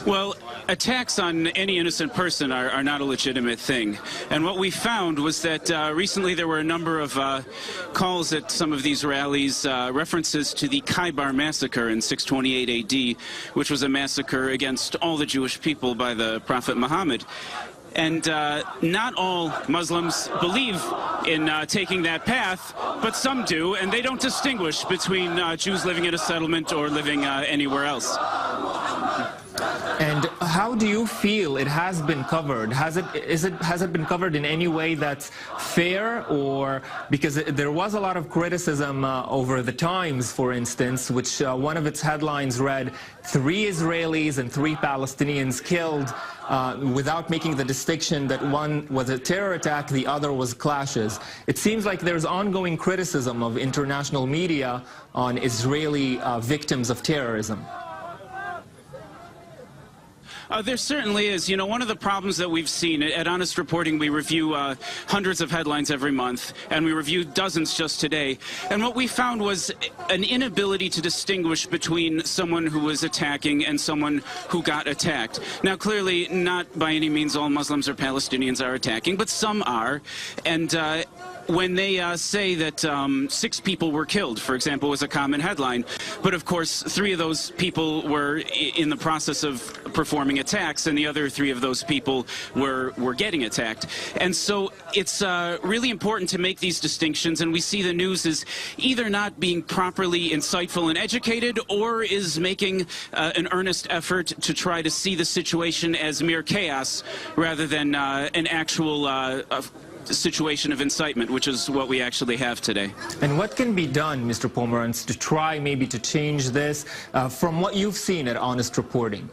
Well, attacks on any innocent person are not a legitimate thing. And what we found was that recently there were a number of calls at some of these rallies, references to the Khaybar massacre in 628 AD, which was a massacre against all the Jewish people by the Prophet Muhammad. And not all Muslims believe in taking that path, but some do, and they don't distinguish between Jews living in a settlement or living anywhere else. And how do you feel it has been covered? Has it been covered in any way that's fair, or because there was a lot of criticism over the Times, for instance, which one of its headlines read 3 Israelis and 3 Palestinians killed, without making the distinction that one was a terror attack, the other was clashes. It seems like there's ongoing criticism of international media on Israeli victims of terrorism. There certainly is. You know, one of the problems that we've seen at Honest Reporting, we review hundreds of headlines every month, and we reviewed dozens just today. And what we found was an inability to distinguish between someone who was attacking and someone who got attacked. Now, clearly, not by any means all Muslims or Palestinians are attacking, but some are. And when they say that 6 people were killed, for example, was a common headline. But of course, 3 of those people were in the process of performing attacks, and the other 3 of those people were getting attacked. And so it's really important to make these distinctions, and we see the news is either not being properly insightful and educated, or is making an earnest effort to try to see the situation as mere chaos rather than an actual situation of incitement, which is what we actually have today. And what can be done, Mr. Pomerantz, to try maybe to change this from what you've seen at Honest Reporting?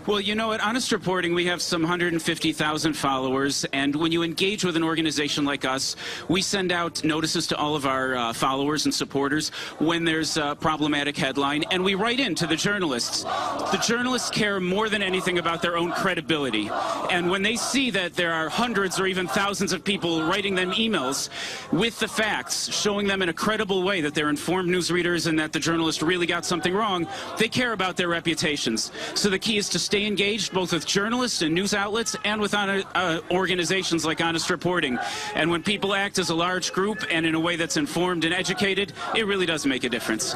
Well, you know, at Honest Reporting, we have some 150,000 followers, and when you engage with an organization like us, we send out notices to all of our followers and supporters when there's a problematic headline, and we write in to the journalists. The journalists care more than anything about their own credibility, and when they see that there are hundreds or even thousands of people writing them emails with the facts, showing them in a credible way that they're informed newsreaders and that the journalist really got something wrong, they care about their reputations. So the key is to stay engaged both with journalists and news outlets and with organizations like Honest Reporting. And when people act as a large group and in a way that's informed and educated, it really does make a difference.